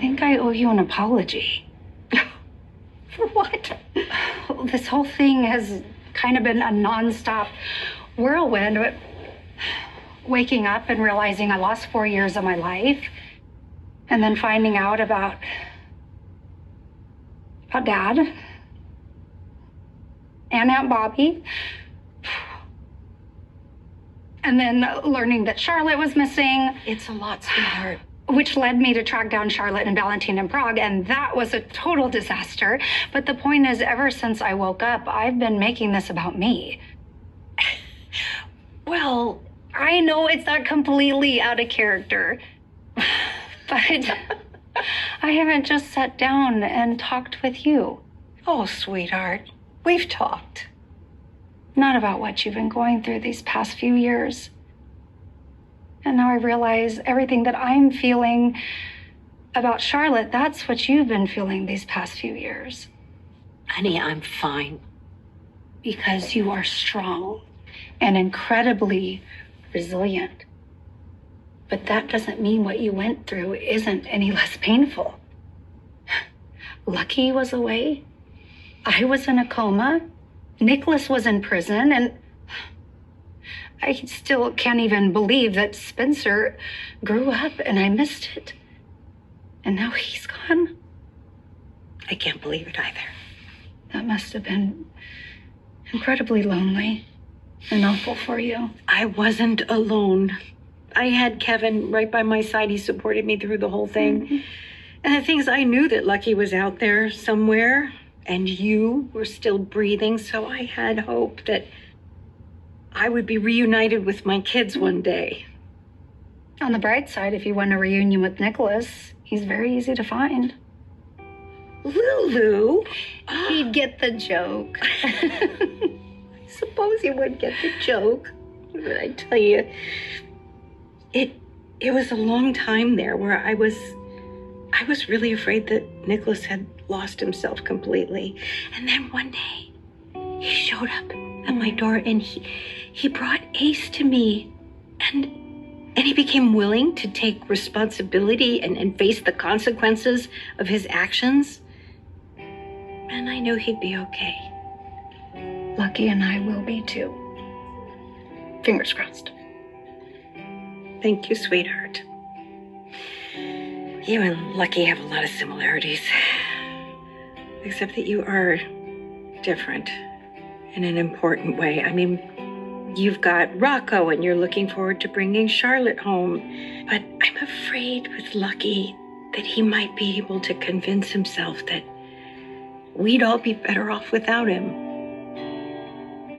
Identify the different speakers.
Speaker 1: think I owe you an apology.
Speaker 2: For what?
Speaker 1: This whole thing has kind of been a nonstop whirlwind. Waking up and realizing I lost 4 years of my life, and then finding out about Dad and Aunt Bobby, and then learning that Charlotte was missing.
Speaker 2: It's a lot, sweetheart.
Speaker 1: Which led me to track down Charlotte and Valentine in Prague, and that was a total disaster. But the point is, ever since I woke up, I've been making this about me.
Speaker 2: Well,
Speaker 1: I know it's not completely out of character, but I haven't just sat down and talked with you.
Speaker 2: oh, sweetheart, we've talked.
Speaker 1: Not about what you've been going through these past few years. And now I realize everything that I'm feeling about Charlotte, that's what you've been feeling these past few years.
Speaker 2: Honey, I'm fine.
Speaker 1: Because you are strong and incredibly resilient. But that doesn't mean what you went through isn't any less painful. Lucky was away. I was in a coma. Nicholas was in prison, and I still can't even believe that Spencer grew up and I missed it. And now he's gone.
Speaker 2: I can't believe it either.
Speaker 1: That must have been incredibly lonely and awful for you.
Speaker 2: I wasn't alone. I had Kevin right by my side. He supported me through the whole thing.
Speaker 1: Mm-hmm.
Speaker 2: And the thing is, I knew that Lucky was out there somewhere, and you were still breathing, so I had hope that I would be reunited with my kids one day.
Speaker 1: On the bright side, if you want a reunion with Nicholas, he's very easy to find.
Speaker 2: Lulu?
Speaker 1: He'd get the joke.
Speaker 2: I suppose he would get the joke. But I tell you, it was a long time there where I was really afraid that Nicholas had lost himself completely. And then one day, he showed up at my door, and he brought Ace to me, and he became willing to take responsibility and face the consequences of his actions. And I knew he'd be okay.
Speaker 1: Lucky and I will be too. Fingers crossed.
Speaker 2: Thank you, sweetheart. You and Lucky have a lot of similarities, except that you are different in an important way. I mean, you've got Rocco and you're looking forward to bringing Charlotte home. But I'm afraid with Lucky that he might be able to convince himself that we'd all be better off without him.